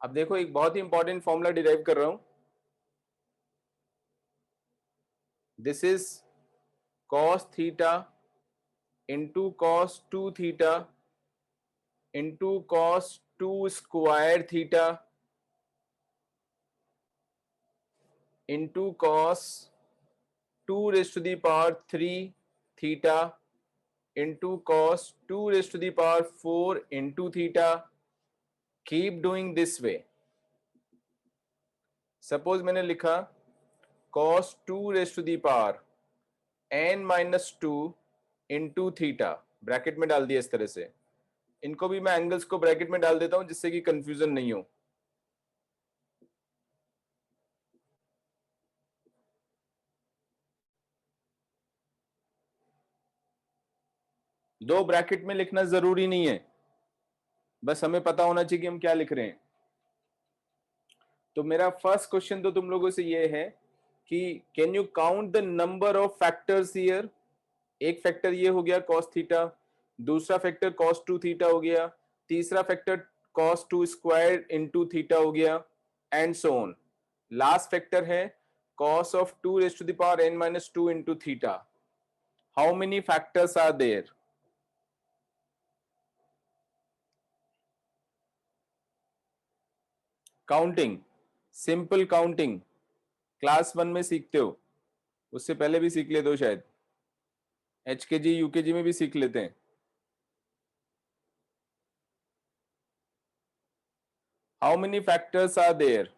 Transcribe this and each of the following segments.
अब देखो एक बहुत ही इंपॉर्टेंट फॉर्मूला डिराइव कर रहा हूं. This is cos theta into cos 2 theta into cos 2 square theta into cos 2 raised to the power 3 theta into cos 2 raised to the power 4 into theta. Keep doing this way. Suppose मैंने लिखा cos 2 raised to the power n minus 2 into theta, bracket में डाल दिया इस तरह से. इनको भी मैं एंगल्स को ब्रैकेट में डाल देता हूं जिससे कि कंफ्यूजन नहीं हो. दो ब्रैकेट में लिखना जरूरी नहीं है, बस हमें पता होना चाहिए कि हम क्या लिख रहे हैं. तो मेरा फर्स्ट क्वेश्चन तो तुम लोगों से ये है कि can you count the number of factors here. एक फैक्टर ये हो गया cos थीटा, दूसरा फैक्टर cos 2 थीटा हो गया, तीसरा factor cos 2 square into theta हो गया, and so on. Last factor है cos of 2 raised to the power n minus 2 into theta. How many factors are there? Counting, simple counting class 1 में सीखते हो, उससे पहले भी सीख लेते हो शायद, HKG UKG में भी सीख लेते हैं. How many factors are there?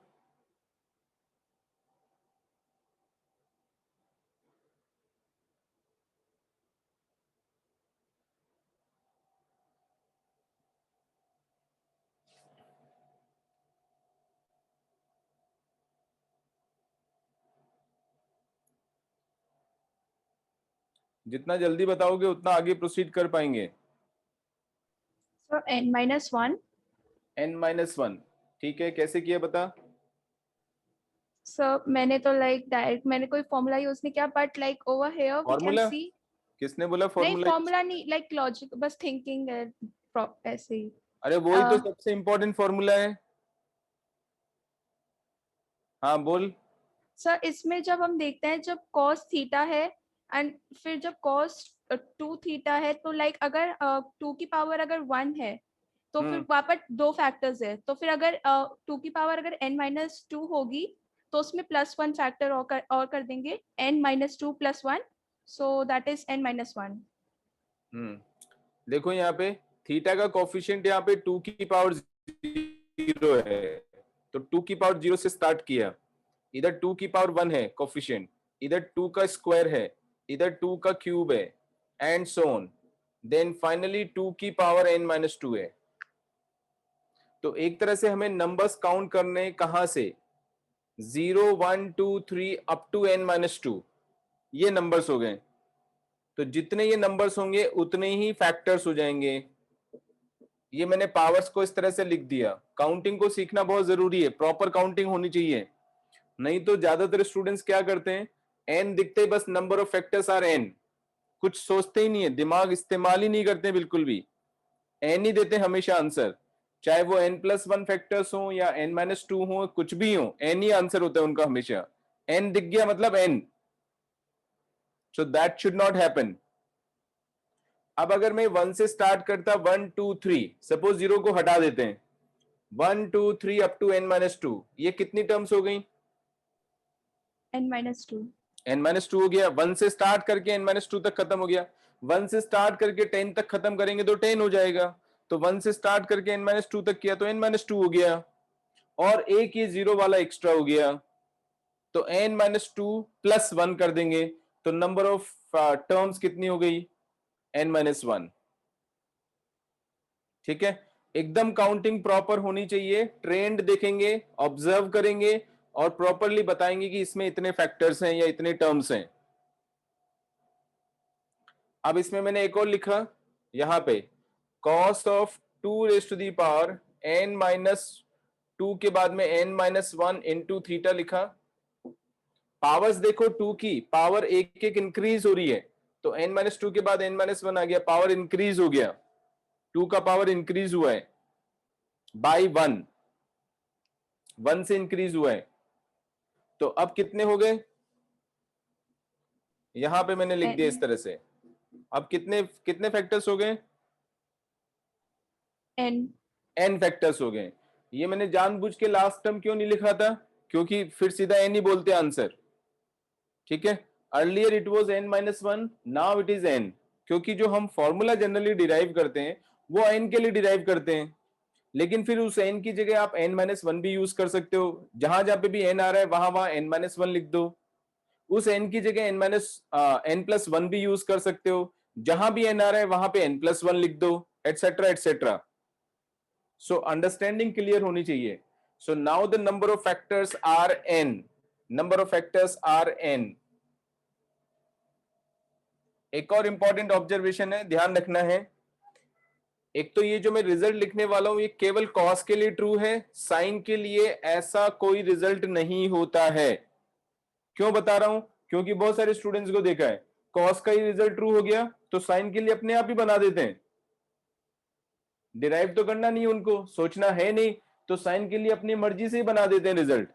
जितना जल्दी बताओगे उतना आगे प्रोसीड कर पाएंगे. So n-1. n-1 ठीक है, कैसे किया बता. सर मैंने तो लाइक डायरेक्ट मैंने कोई फॉर्मूला यूज नहीं किया, but like over here we can formula see. किसने बोला नहीं फॉर्मूला? फॉर्मूला नहीं, लाइक लॉजिक, बस थिंकिंग है ऐसे ही. अरे वही तो सबसे इंपॉर्टेंट फॉर्मूला है. हाँ बोल. सर इसमें जब हम देखते हैं जब cos थीटा है एंड फिर जब cos 2 थीटा है, तो लाइक अगर 2 की पावर अगर 1 है तो फिर वहां पर दो फैक्टर्स है, तो फिर अगर 2 की पावर अगर n-2 होगी तो उसमें +1 फैक्टर और कर देंगे, n-2 + 1, so that is n-1. देखो यहाँ पे थीटा का कोफिशिएंट यहाँ पे 2 की पावर 0 है, तो 2 की पावर 0 से स्टार्ट किया. इधर 2 की पावर 1 है कोफिशिएंट, इधर 2 का स्क्वायर है, इधर 2 का क्यूब है, and so on. Then finally 2 की पावर n-2 है. तो एक तरह से हमें नंबर्स काउंट करने कहां से, 0 1 2 3 अप टू n-2, ये नंबर्स हो गए. तो जितने ये नंबर्स होंगे उतने ही फैक्टर्स हो जाएंगे. ये मैंने पावर्स को इस तरह से लिख दिया. काउंटिंग को सीखना बहुत जरूरी है, प्रॉपर काउंटिंग होनी चाहिए. नहीं तो ज्यादातर स्टूडेंट्स क्या करते हैं, एन दिखते बस number of factors are n, कुछ सोचते ही नहीं है, दिमाग इस्तेमाल ही नहीं करते बिल्कुल भी, एन ही देते हमेशा आंसर. चाहे वो n+1 फैक्टर्स हो या n-2 हो, कुछ भी हो, एन ही आंसर होता है उनका हमेशा. एन दिख गया मतलब n. So that should not happen. अब अगर मैं 1 से स्टार्ट करता, 1 2 3, सपोज 0 को हटा देते हैं, 1 2 3 अप टू n-2, ये कितनी टर्म्स हो गई, n-2. n-2 हो गया. 1 से स्टार्ट करके n-2 तक खत्म हो गया. 1 से स्टार्ट करके 10 तक खत्म करेंगे तो 10 हो जाएगा. तो 1 से स्टार्ट करके n-2 तक किया तो n-2 हो गया, और एक ये 0 वाला एक्स्ट्रा हो गया, तो n-2 + 1 कर देंगे, तो नंबर ऑफ टर्म्स कितनी हो गई, n-1. ठीक है, एकदम काउंटिंग प्रॉपर होनी चाहिए. ट्रेंड देखेंगे, ऑब्जर्व करेंगे और प्रॉपरली बताएंगे कि इसमें इतने फैक्टर्स हैं या इतने टर्म्स हैं. अब इसमें मैंने एक और लिखा यहां पे, cos of 2 raised to the power n-2 के बाद में n-1 into थीटा लिखा. पावर्स देखो, 2 की पावर एक एक इंक्रीज हो रही है, तो n-2 के बाद n-1 आ गया, पावर इंक्रीज हो गया, 2 का पावर इंक्रीज हुआ है बाई 1. 1 से इंक्रीज हुआ है। तो अब कितने हो गए, यहां पे मैंने लिख दिया इस तरह से। अब कितने कितने फैक्टर्स हो गए, n फैक्टर्स हो गए। ये मैंने जानबूझ के लास्ट टर्म क्यों नहीं लिखा था, क्योंकि फिर सीधा n ही बोलते आंसर। ठीक है, earlier it was n-1, now it is n, क्योंकि जो हम फॉर्मूला जनरली डिराइव करते हैं वो n के लिए डिराइव करते हैं, लेकिन फिर उस n की जगह आप n-1 भी यूज कर सकते हो। जहां जहां पे भी n आ रहा है वहां वहां n-1 लिख दो। उस n की जगह n+1 भी यूज कर सकते हो। जहां भी n आ रहा है वहां पे n+1 लिख दो, etcetera etcetera. So understanding clear होनी चाहिए। So now the number of factors are n, number of factors are n। एक और इंपॉर्टेंट ऑब्जर्वेशन है, ध्यान रखना है। एक तो ये जो मैं रिजल्ट लिखने वाला हूं ये केवल कॉस के लिए ट्रू है, साइन के लिए ऐसा कोई रिजल्ट नहीं होता है। क्यों बता रहा हूं, क्योंकि बहुत सारे स्टूडेंट्स को देखा है कॉस का ही रिजल्ट ट्रू हो गया तो साइन के लिए अपने आप ही बना देते हैं। डिराइव तो करना नहीं, उनको सोचना है नहीं, तो साइन के लिए अपनी मर्जी से ही बना देते हैं रिजल्ट।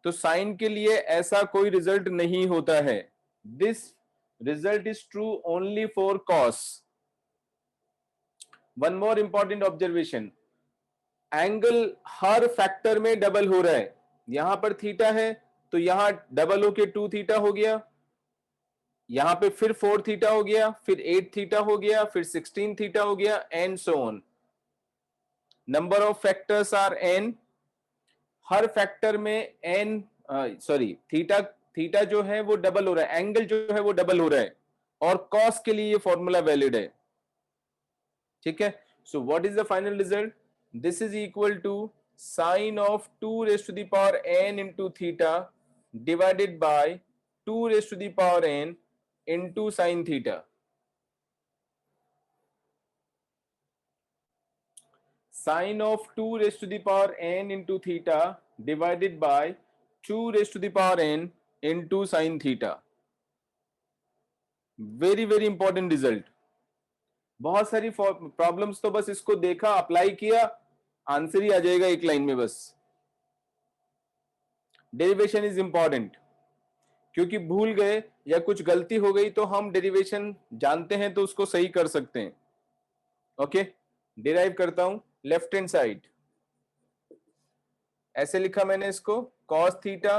तो साइन के लिए ऐसा कोई रिजल्ट नहीं होता है। This result is true only for cos. One more important observation, angle her factor में डबल हो रहा है। यहां पर थीटा है तो यहां डबल होके 2 थीटा हो गया, यहां पे फिर 4 थीटा हो गया, फिर 8 थीटा हो गया, फिर 16 थीटा हो गया, and so on. Number of factors are n, हर फैक्टर में n, सॉरी थीटा, थीटा जो है वो डबल हो रहा है, एंगल जो है वो डबल हो रहा है, और कॉस के लिए ये फॉर्मूला वैलिड है। ठीक है, so what is the final result, this is equal to sine of 2 raise to the power n into theta divided by 2 raise to the power n into sine theta. Sine of 2 raised to the power n into theta divided by 2 raised to the power n into sin theta. Very very important result. बहुत सारी problems तो बस इसको देखा, apply किया, answer ही आ जाएगा एक line में बस। डेरिवेशन इज इंपॉर्टेंट, क्योंकि भूल गए या कुछ गलती हो गई तो हम डेरिवेशन जानते हैं तो उसको सही कर सकते हैं। ओके, डिराइव करता हूं लेफ्ट हैंड साइड, ऐसे लिखा मैंने इसको, cos theta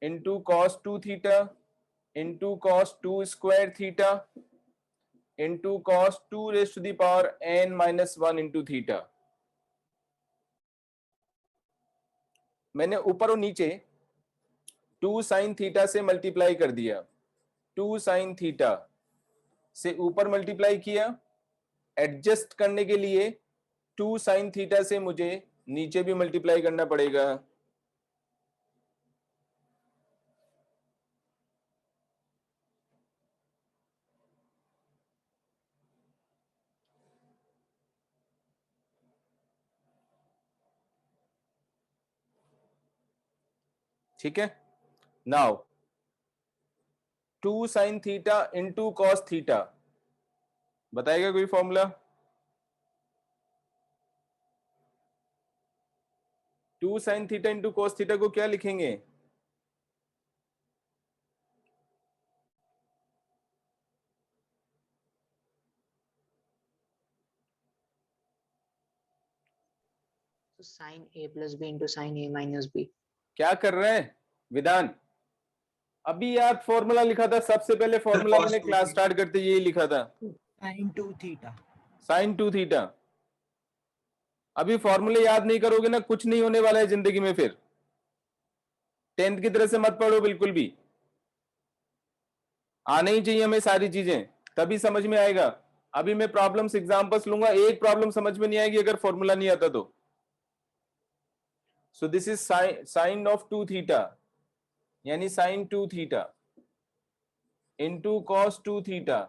into cos 2 theta into cos 2 square theta into cos 2 raise to the power n-1 into theta. मैंने ऊपर और नीचे 2 साइन थीटा से मल्टीप्लाई कर दिया, 2 साइन थीटा से ऊपर मल्टीप्लाई किया, एडजस्ट करने के लिए 2 साइन थीटा से मुझे नीचे भी मल्टीप्लाई करना पड़ेगा। ठीक है, now 2 sine theta into cos theta, बताएगा कोई formula? 2 sine theta into cos theta को क्या लिखेंगे? तो sine a plus B into sine a minus B. क्या कर रहे हैं विधान? अभी यार फॉर्मूला लिखा था सबसे पहले, फॉर्मूला मैंने क्लास स्टार्ट करते यही लिखा था, साइन 2 थीटा। Sign 2 theta. अभी फॉर्मूले याद नहीं करोगे ना, कुछ नहीं होने वाला है जिंदगी में। फिर 10th की तरह से मत पढ़ो बिल्कुल भी, आने ही चाहिए हमें सारी चीजें, तभी समझ में आएगा। अभी मैं प्रॉब्लम्स एग्जांपल्स लूंगा, एक प्रॉब्लम समझ में नहीं आएगी अगर फॉर्मूला नहीं आता तो। So this is sine of 2 theta, यानी sine 2 theta into cos 2 theta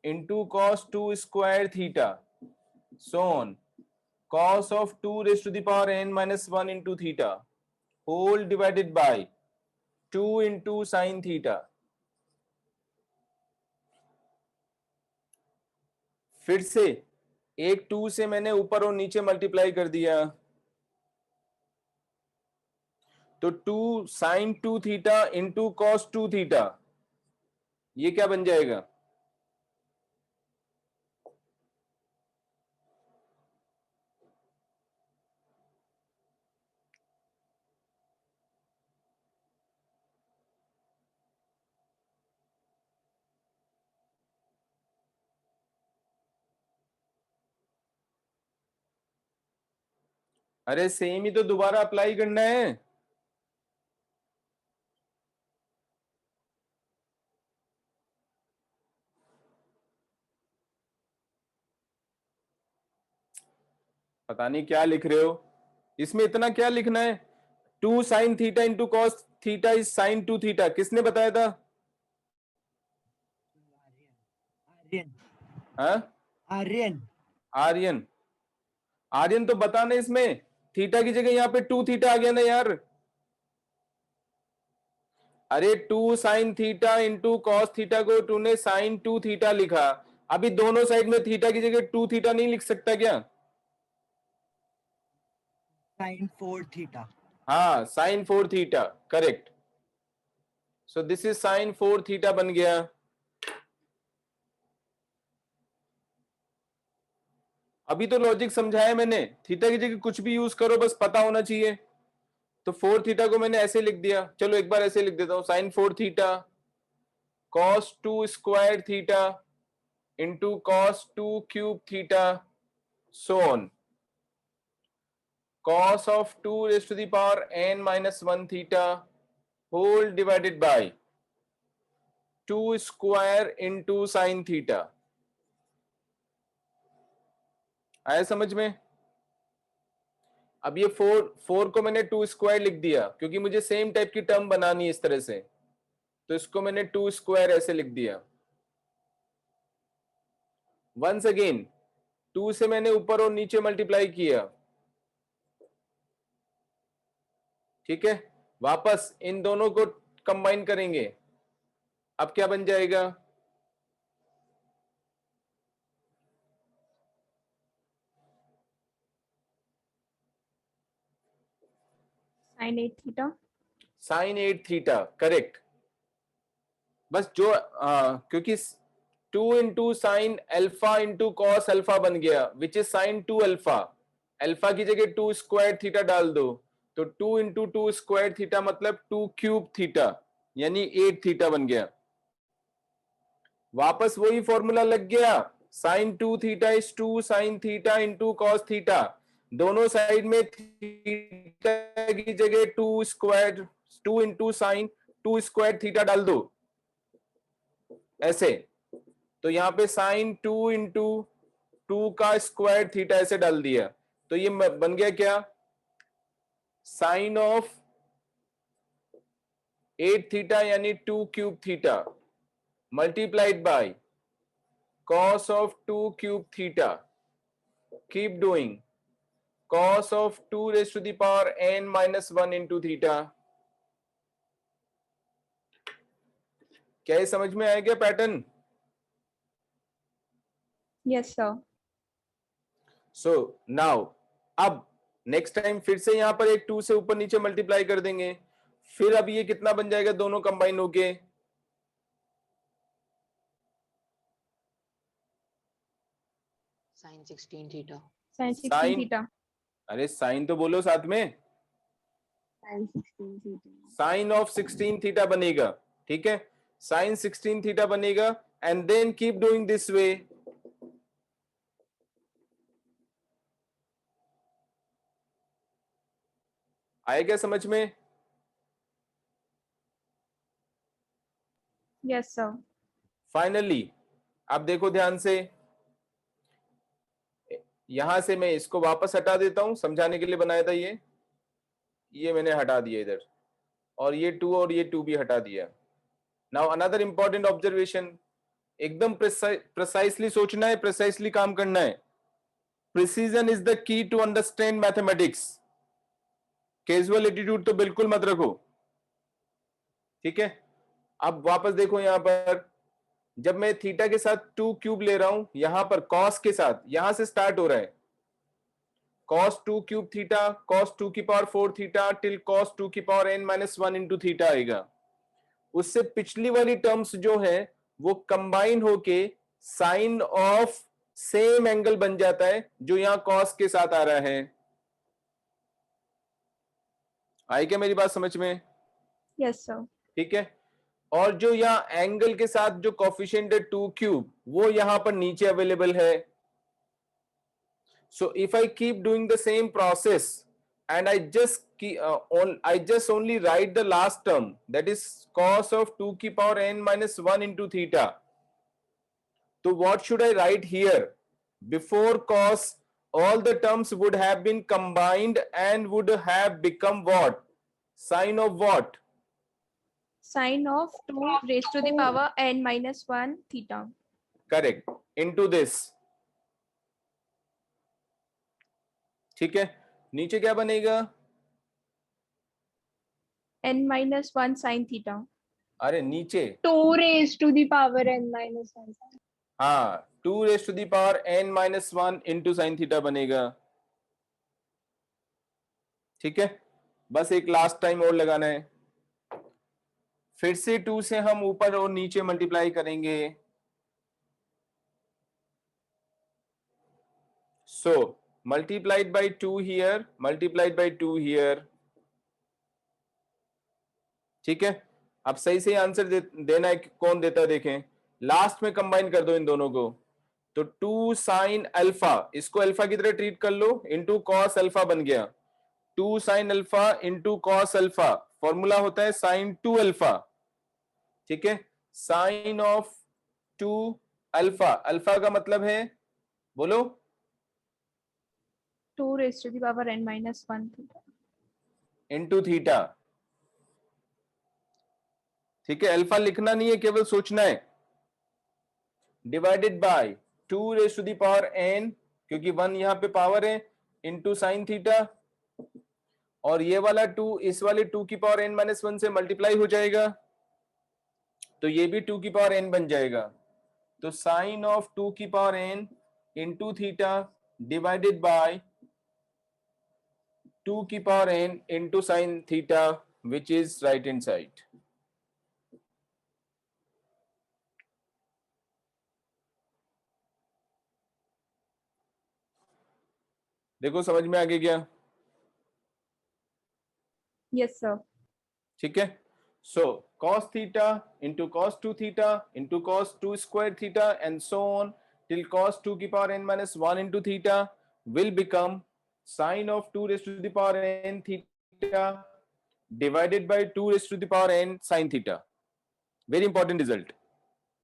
into cos 2 square theta, so on, cos of 2 raised to the power n-1 into theta whole divided by 2 into sin theta। फिर से एक 2 से मैंने ऊपर और नीचे multiply कर दिया, तो 2 sin 2 theta into cos 2 theta, ये क्या बन जाएगा? अरे सेम ही तो दोबारा अप्लाई करना है। पता नहीं क्या लिख रहे हो, इसमें इतना क्या लिखना है? 2 sin theta into cos theta is sin 2 theta, किसने बताया था? आर्यन हाँ, आर्यन आर्यन। आर्यन तो बताना, इसमें थीटा की जगह यहाँ पे 2 थीटा आ गया ना यार। अरे 2 sin theta into cos theta को तूने sin 2 थीटा लिखा, अभी दोनों साइड में थीटा की जगह 2 थीटा नहीं लिख सकता क्या? sin 4 theta. हाँ, sin 4 theta, correct. So this is sin 4 theta बन गया। अभी तो लॉजिक समझाया मैंने, थीटा की जगह कुछ भी यूज करो, बस पता होना चाहिए। तो 4 थीटा को मैंने ऐसे लिख दिया, चलो एक बार ऐसे लिख देता हूं, sin 4 theta cos 2 square theta into cos 2 cube theta, so on, cos of 2 raised to the power n minus 1 theta whole divided by 2 square into sin theta। आया समझ में? अब ये 4 को मैंने 2 स्क्वायर लिख दिया, क्योंकि मुझे सेम टाइप की टर्म बनानी है इस तरह से, तो इसको मैंने 2 स्क्वायर ऐसे लिख दिया। वंस अगेन 2 से मैंने ऊपर और नीचे मल्टीप्लाई किया, ठीक है। वापस इन दोनों को कंबाइन करेंगे, अब क्या बन जाएगा? sin 8 theta. sin 8 theta, correct. बस जो क्योंकि 2 into sine alpha into cos alpha बन गया, which is sin 2 alpha. Alpha की जगह 2 स्क्वायर थीटा डाल दो, तो 2 इंटू 2 स्क्वायर थीटा मतलब 2 क्यूब थीटा, यानी 8 थीटा बन गया। वापस वही फॉर्मूला लग गया, sin 2 theta is 2 sin theta into cos theta, दोनों साइड में थीटा की जगह 2 square 2 into sine 2 square theta डाल दो ऐसे। तो यहाँ पे sin 2 इंटू 2 का स्क्वायर थीटा ऐसे डाल दिया, तो ये बन गया क्या? साइन ऑफ 8 थीटा यानी 2 cube theta multiplied by cos of 2 cube theta, keep doing, cos of 2 raised to the power n minus 1 into theta। क्या ये समझ में आया क्या pattern? Yes sir. So now अब नेक्स्ट टाइम फिर से यहां पर एक 2 से ऊपर नीचे मल्टीप्लाई कर देंगे, फिर अब ये कितना बन जाएगा दोनों कंबाइन होके? sin 16 theta. sin 16 Sin- theta. अरे साइन तो बोलो साथ में, sin 16 theta. Sine of 16 theta बनेगा, ठीक है। साइन 16 थीटा बनेगा and then keep doing this way. आया क्या समझ में? Yes sir. फाइनली अब देखो ध्यान से, यहां से मैं इसको वापस हटा देता हूं, समझाने के लिए बनाया था ये मैंने हटा दिया इधर, और ये 2 और ये 2 भी हटा दिया। नाउ अनदर इंपॉर्टेंट ऑब्जर्वेशन, एकदम प्रिसाइसली सोचना है, प्रिसाइसली काम करना है। Precision is the key to understand mathematics. Casual attitude तो बिल्कुल मत रखो, ठीक है। अब वापस देखो यहां पर, जब मैं थीटा के साथ 2 क्यूब ले रहा हूं, यहां पर कॉस के साथ, यहां से स्टार्ट हो रहा है, cos 2 क्यूब थीटा cos 2 की पावर 4 थीटा till cos 2 की पावर n माइनस 1 इंटू थीटा आएगा। उससे पिछली वाली टर्म्स जो है वो कंबाइन होके साइन ऑफ सेम एंगल बन जाता है जो यहां cos के साथ आ रहा है। आई क्या मेरी बात समझ में? Yes sir. ठीक है। और जो यहाँ एंगल के साथ जो कोफिशिएंट है 2 क्यूब वो यहां पर नीचे अवेलेबल है। So if I keep doing the same process and I just only write the last term, that is cos of 2 की power n minus 1 into theta. So what should I write here? Before cos, all the terms would have been combined and would have become what? Sine of what? Sin of 2 raised to the power n minus 1 theta. Correct. Into this. ठीक है। नीचे क्या बनेगा? n minus 1 sin theta. अरे नीचे 2 raised to the power n minus 1. हाँ 2 raise to the power n minus 1 into sine theta बनेगा। ठीक है। बस एक लास्ट टाइम और लगाना है। फिर से 2 से हम ऊपर और नीचे मल्टीप्लाई करेंगे। सो multiplied by 2 here, multiplied by 2 here. ठीक है। अब सही से आंसर देना है कौन देता है देखें। लास्ट में कंबाइन कर दो इन दोनों को, तो 2 साइन अल्फा, इसको अल्फा की तरह ट्रीट कर लो, इंटू कॉस अल्फा बन गया। 2 sine alpha into cos alpha, formula होता है साइन 2 अल्फा। ठीक है। साइन ऑफ 2 अल्फा, अल्फा का मतलब है बोलो 2 raised to the power n minus 1 theta. Into theta. ठीक है। अल्फा लिखना नहीं है, केवल सोचना है। Divided by 2 raise to the power n, क्योंकि 1 यहां पे पावर है, इंटू साइन थीटा। और ये वाला 2 इस वाले 2 की पावर n माइनस 1 से मल्टीप्लाई हो जाएगा, तो ये भी 2 की पावर n बन जाएगा। तो साइन ऑफ 2 की पावर n into theta divided by 2 की पावर n into sine theta, which is right hand side. देखो समझ में आ गया क्या? Yes sir. ठीक है। So cos theta into cos 2 theta into cos 2 square theta and so on till cos 2 की पावर n minus 1 into theta will become sine of 2 raise to the power n theta divided by 2 raise to the power n sine theta. Very important result.